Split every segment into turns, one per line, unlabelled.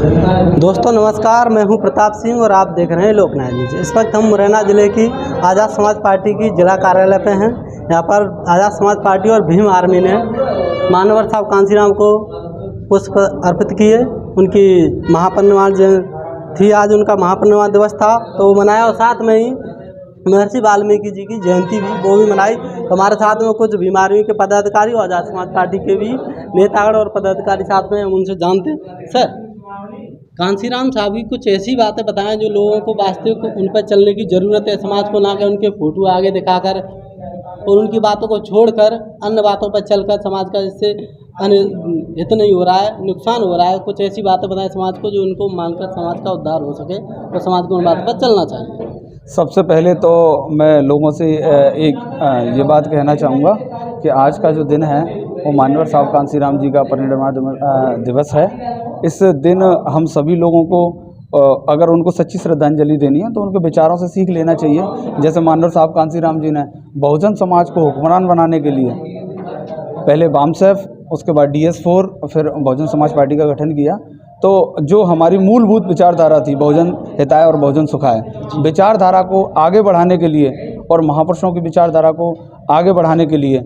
दोस्तों नमस्कार, मैं हूं प्रताप सिंह और आप देख रहे हैं लोकनायक न्यूज। इस वक्त हम मुरैना जिले की आज़ाद समाज पार्टी की जिला कार्यालय पे हैं। यहां पर आज़ाद समाज पार्टी और भीम आर्मी ने मानवर साहब कांसीराम को पुष्प अर्पित किए। उनकी महापरिनिर्वाण थी, आज उनका महापरिनिर्वाण दिवस था तो वो मनाया, और साथ में ही महर्षि वाल्मीकि जी की जयंती भी वो भी मनाई। तो हमारे साथ में कुछ भीम आर्मी के पदाधिकारी और आज़ाद समाज पार्टी के भी नेतागण और पदाधिकारी साथ में, हम उनसे जानते हैं। सर, कांसीराम साहब की कुछ ऐसी बातें बताएं जो लोगों को वास्तविक उन पर चलने की ज़रूरत है, समाज को ना कि उनके फोटो आगे दिखाकर और उनकी बातों को छोड़कर अन्य बातों पर चलकर समाज का जिससे हित नहीं हो रहा है, नुकसान हो रहा है। कुछ ऐसी बातें बताएं समाज को जो उनको मानकर समाज का उद्धार हो सके और समाज को उन बातों पर चलना चाहिए।
सबसे पहले तो मैं लोगों से ये बात कहना चाहूँगा कि आज का जो दिन है वो मानवर साहब कांसीराम जी का परिनिर्वाण दिवस है। इस दिन हम सभी लोगों को अगर उनको सच्ची श्रद्धांजलि देनी है तो उनके विचारों से सीख लेना चाहिए। जैसे मानवर साहब कांसीराम जी ने बहुजन समाज को हुक्मरान बनाने के लिए पहले वामसेफ, उसके बाद DS4, फिर बहुजन समाज पार्टी का गठन किया। तो जो हमारी मूलभूत विचारधारा थी बहुजन हिताय और बहुजन सुखाय, विचारधारा को आगे बढ़ाने के लिए और महापुरुषों की विचारधारा को आगे बढ़ाने के लिए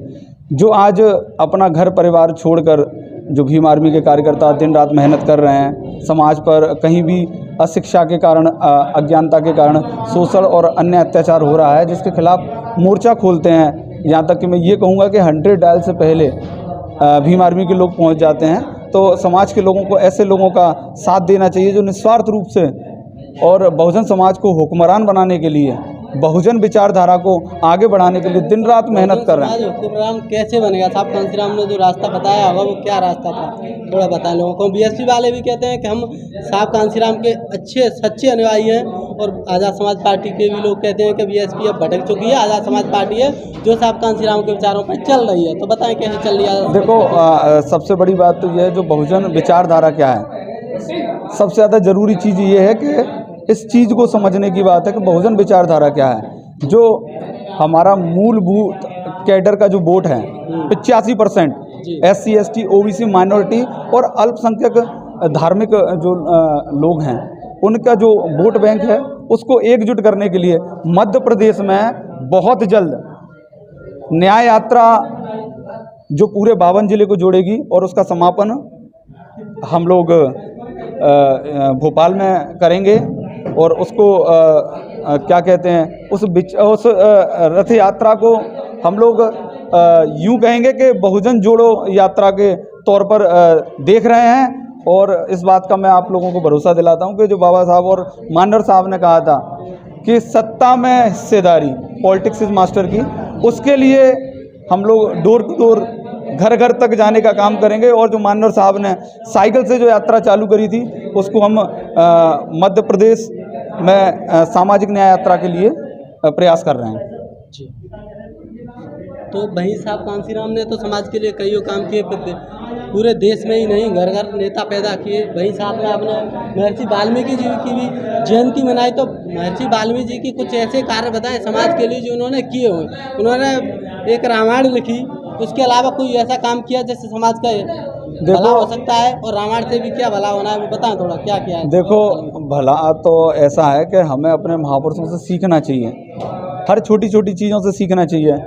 जो आज अपना घर परिवार छोड़कर जो भीम आर्मी के कार्यकर्ता दिन रात मेहनत कर रहे हैं, समाज पर कहीं भी अशिक्षा के कारण, अज्ञानता के कारण शोषण और अन्य अत्याचार हो रहा है, जिसके खिलाफ मोर्चा खोलते हैं। यहाँ तक कि मैं ये कहूँगा कि 100 डायल से पहले भीम आर्मी के लोग पहुँच जाते हैं। तो समाज के लोगों को ऐसे लोगों का साथ देना चाहिए जो निस्वार्थ रूप से और बहुजन समाज को हुक्मरान बनाने के लिए, बहुजन विचारधारा को आगे बढ़ाने के लिए दिन रात मेहनत कर रहे हैं।
हुक्मरान कैसे बनेगा साहब? कांसीराम ने जो रास्ता बताया होगा वो क्या रास्ता था, थोड़ा बताएं लोगों को। BSP वाले भी कहते हैं कि हम साहब कांसीराम के अच्छे सच्चे अनुयायी हैं, और आज़ाद समाज पार्टी के भी लोग कहते हैं कि BSP अब भटक चुकी है, आज़ाद समाज पार्टी है जो साहब कांसीराम के विचारों पर चल रही है। तो बताएं कैसे चल रही है?
देखो, सबसे बड़ी बात तो यह है, जो बहुजन विचारधारा क्या है, सबसे ज़्यादा ज़रूरी चीज़ ये है कि इस चीज़ को समझने की बात है कि बहुजन विचारधारा क्या है। जो हमारा मूलभूत कैडर का जो वोट है 85% SC ST OBC माइनॉरिटी और अल्पसंख्यक धार्मिक जो लोग हैं, उनका जो वोट बैंक है उसको एकजुट करने के लिए मध्य प्रदेश में बहुत जल्द न्याय यात्रा जो पूरे 52 जिले को जोड़ेगी, और उसका समापन हम लोग भोपाल में करेंगे। और उसको क्या कहते हैं, उस रथ यात्रा को हम लोग यूं कहेंगे कि बहुजन जोड़ो यात्रा के तौर पर देख रहे हैं। और इस बात का मैं आप लोगों को भरोसा दिलाता हूं कि जो बाबा साहब और मानवर साहब ने कहा था कि सत्ता में हिस्सेदारी, पॉलिटिक्स इज मास्टर की, उसके लिए हम लोग डोर टू डोर, घर घर तक जाने का काम करेंगे। और जो मानवर साहब ने साइकिल से जो यात्रा चालू करी थी उसको हम मध्य प्रदेश में सामाजिक न्याय यात्रा के लिए प्रयास कर रहे हैं।
जी, तो भाई साहब कांसीराम ने तो समाज के लिए कई काम किए, पूरे देश में ही नहीं, घर घर नेता पैदा किए। वहीं साथ में आपने महर्षि वाल्मीकि जी की भी जयंती मनाई। तो महर्षि वाल्मीकि जी की कुछ ऐसे कार्य बताएं समाज के लिए जो उन्होंने किए हुए। उन्होंने एक रामायण लिखी, उसके अलावा कोई ऐसा काम किया जिससे समाज का भला हो सकता है, और रामायण से भी क्या भला होना है वो बताएं थोड़ा, क्या किया है?
देखो, भला तो ऐसा है कि हमें अपने महापुरुषों से सीखना चाहिए, हर छोटी छोटी चीज़ों से सीखना चाहिए।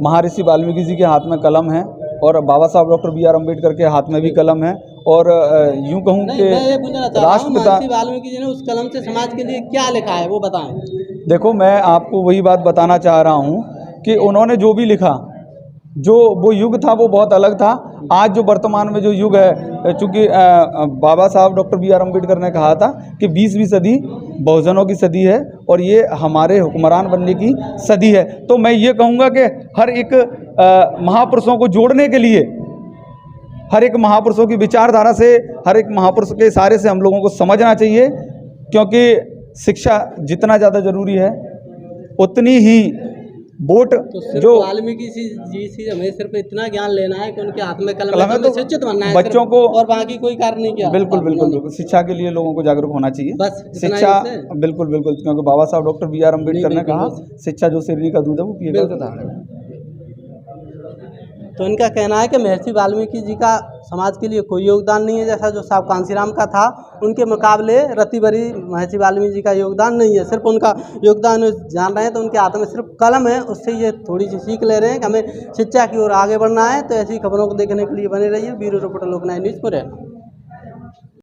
महर्षि वाल्मीकि जी के हाथ में कलम है और बाबा साहब डॉक्टर BR अम्बेडकर के हाथ में भी कलम है। और यूं कहूँ कि
राष्ट्रपिता महर्षि वाल्मीकि जी ने उस कलम से समाज के लिए क्या लिखा है वो बताएं।
देखो, मैं आपको वही बात बताना चाह रहा हूँ कि उन्होंने जो भी लिखा, जो वो युग था वो बहुत अलग था। आज जो वर्तमान में जो युग है, चूँकि बाबा साहब डॉक्टर BR अम्बेडकर ने कहा था कि 20वीं सदी बहुजनों की सदी है और ये हमारे हुक्मरान बनने की सदी है। तो मैं ये कहूँगा कि हर एक महापुरुषों को जोड़ने के लिए, हर एक महापुरुषों की विचारधारा से, हर एक महापुरुष के इशारे से हम लोगों को समझना चाहिए, क्योंकि शिक्षा जितना ज़्यादा ज़रूरी है उतनी ही वोट।
तो
जो
वाल्मीकि जी से हमें सिर्फ इतना ज्ञान लेना है कि उनके हाथ में कलम है, तो शिक्षित बनना है
बच्चों को,
और बाकी कोई कार्य नहीं किया।
बिल्कुल बिल्कुल बिल्कुल शिक्षा के लिए लोगों को जागरूक होना चाहिए,
बस
शिक्षा। बिल्कुल बिल्कुल, क्योंकि बाबा साहब डॉक्टर BR अम्बेडकर ने कहा शिक्षा जो शेरनी का दूध है वो पिएगा तो था।
तो इनका कहना है कि महर्षि वाल्मीकि जी का समाज के लिए कोई योगदान नहीं है, जैसा जो साहब कांसीराम का था उनके मुकाबले रत्ती भरी महर्षि वाल्मीकि जी का योगदान नहीं है। सिर्फ उनका योगदान जान रहे हैं तो उनके हाथ में सिर्फ कलम है, उससे ये थोड़ी सी सीख ले रहे हैं कि हमें शिक्षा की ओर आगे बढ़ना है। तो ऐसी खबरों को देखने के लिए बने रहिए। ब्यूरो रिपोर्टर लोकनायक न्यूज़ मुरैना।